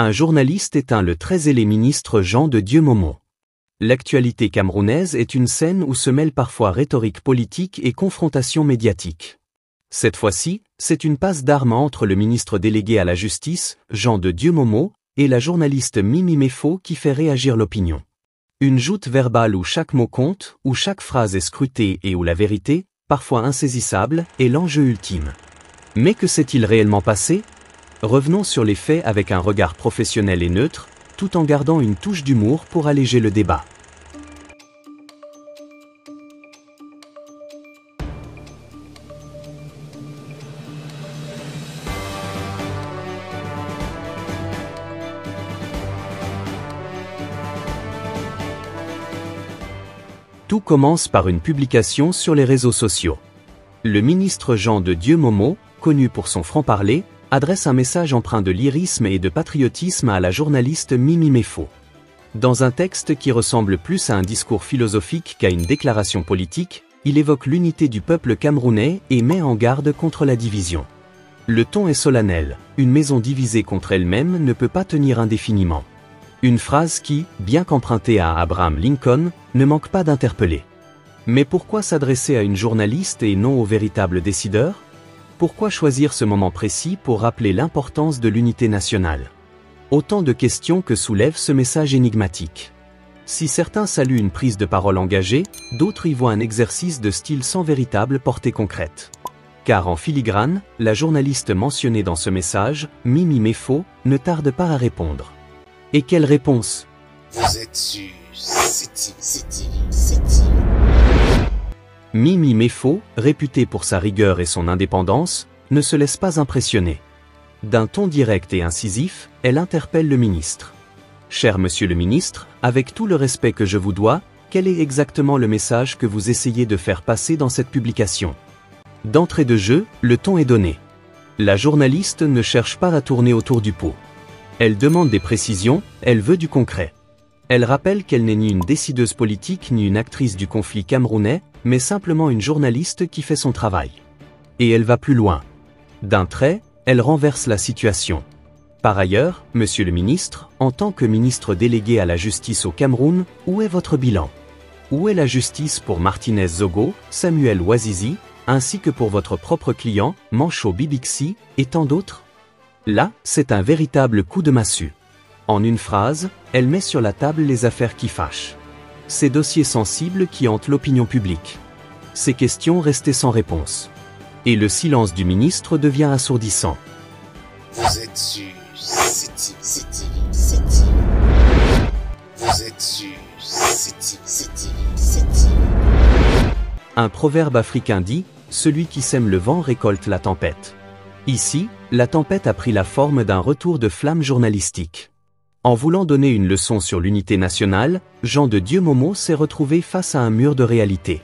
Un journaliste éteint le très zélé ministre Jean de Dieu Momo. L'actualité camerounaise est une scène où se mêlent parfois rhétorique politique et confrontation médiatique. Cette fois-ci, c'est une passe d'armes entre le ministre délégué à la justice, Jean de Dieu Momo, et la journaliste Mimi Mefo qui fait réagir l'opinion. Une joute verbale où chaque mot compte, où chaque phrase est scrutée et où la vérité, parfois insaisissable, est l'enjeu ultime. Mais que s'est-il réellement passé ? Revenons sur les faits avec un regard professionnel et neutre, tout en gardant une touche d'humour pour alléger le débat. Tout commence par une publication sur les réseaux sociaux. Le ministre Jean de Dieu Momo, connu pour son franc-parler, adresse un message empreint de lyrisme et de patriotisme à la journaliste Mimi Mefo. Dans un texte qui ressemble plus à un discours philosophique qu'à une déclaration politique, il évoque l'unité du peuple camerounais et met en garde contre la division. Le ton est solennel, une maison divisée contre elle-même ne peut pas tenir indéfiniment. Une phrase qui, bien qu'empruntée à Abraham Lincoln, ne manque pas d'interpeller. Mais pourquoi s'adresser à une journaliste et non au véritable décideur ? Pourquoi choisir ce moment précis pour rappeler l'importance de l'unité nationale ? Autant de questions que soulève ce message énigmatique. Si certains saluent une prise de parole engagée, d'autres y voient un exercice de style sans véritable portée concrète. Car en filigrane, la journaliste mentionnée dans ce message, Mimi Mefo, ne tarde pas à répondre. Et quelle réponse ? Vous êtes sûr, c'est Mimi Mefo, réputée pour sa rigueur et son indépendance, ne se laisse pas impressionner. D'un ton direct et incisif, elle interpelle le ministre. « Cher monsieur le ministre, avec tout le respect que je vous dois, quel est exactement le message que vous essayez de faire passer dans cette publication ?» D'entrée de jeu, le ton est donné. La journaliste ne cherche pas à tourner autour du pot. Elle demande des précisions, elle veut du concret. Elle rappelle qu'elle n'est ni une décideuse politique ni une actrice du conflit camerounais, mais simplement une journaliste qui fait son travail. Et elle va plus loin. D'un trait, elle renverse la situation. Par ailleurs, monsieur le ministre, en tant que ministre délégué à la justice au Cameroun, où est votre bilan ? Où est la justice pour Martinez Zogo, Samuel Ouazizi, ainsi que pour votre propre client, Mancho Bibixi, et tant d'autres ? Là, c'est un véritable coup de massue. En une phrase, elle met sur la table les affaires qui fâchent. Ces dossiers sensibles qui hantent l'opinion publique. Ces questions restées sans réponse. Et le silence du ministre devient assourdissant. Vous êtes sûr, c'est Vous êtes sûr, c'est Un proverbe africain dit, celui qui sème le vent récolte la tempête. Ici, la tempête a pris la forme d'un retour de flamme journalistique. En voulant donner une leçon sur l'unité nationale, Jean de Dieu Momo s'est retrouvé face à un mur de réalité.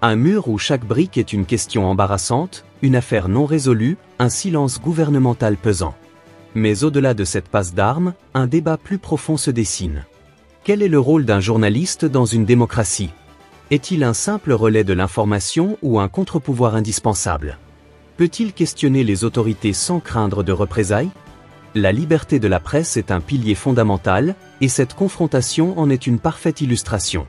Un mur où chaque brique est une question embarrassante, une affaire non résolue, un silence gouvernemental pesant. Mais au-delà de cette passe d'armes, un débat plus profond se dessine. Quel est le rôle d'un journaliste dans une démocratie ? Est-il un simple relais de l'information ou un contre-pouvoir indispensable ? Peut-il questionner les autorités sans craindre de représailles ? La liberté de la presse est un pilier fondamental, et cette confrontation en est une parfaite illustration.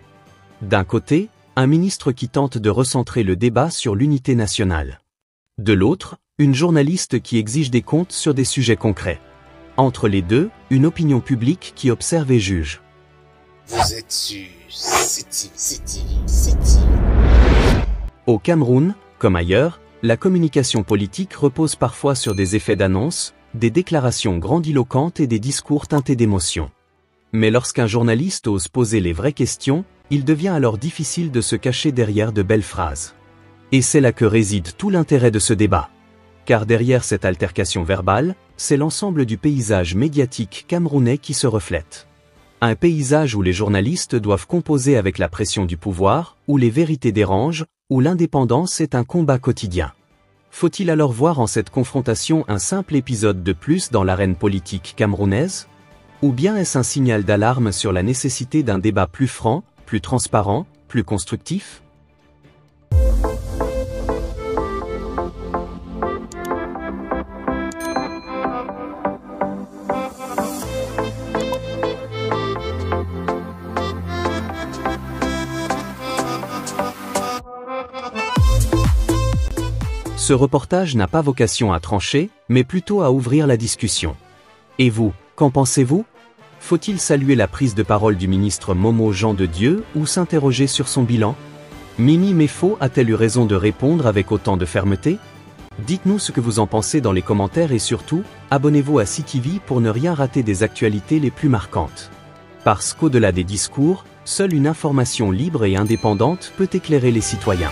D'un côté, un ministre qui tente de recentrer le débat sur l'unité nationale. De l'autre, une journaliste qui exige des comptes sur des sujets concrets. Entre les deux, une opinion publique qui observe et juge. Vous êtes sûr, c'est Au Cameroun, comme ailleurs, la communication politique repose parfois sur des effets d'annonce, des déclarations grandiloquentes et des discours teintés d'émotion. Mais lorsqu'un journaliste ose poser les vraies questions, il devient alors difficile de se cacher derrière de belles phrases. Et c'est là que réside tout l'intérêt de ce débat. Car derrière cette altercation verbale, c'est l'ensemble du paysage médiatique camerounais qui se reflète. Un paysage où les journalistes doivent composer avec la pression du pouvoir, où les vérités dérangent, où l'indépendance est un combat quotidien. Faut-il alors voir en cette confrontation un simple épisode de plus dans l'arène politique camerounaise ? Ou bien est-ce un signal d'alarme sur la nécessité d'un débat plus franc, plus transparent, plus constructif ? Ce reportage n'a pas vocation à trancher, mais plutôt à ouvrir la discussion. Et vous, qu'en pensez-vous? Faut-il saluer la prise de parole du ministre Momo Jean de Dieu ou s'interroger sur son bilan? Mimi Mefo a-t-elle eu raison de répondre avec autant de fermeté? Dites-nous ce que vous en pensez dans les commentaires et surtout, abonnez-vous à CTV pour ne rien rater des actualités les plus marquantes. Parce qu'au-delà des discours, seule une information libre et indépendante peut éclairer les citoyens.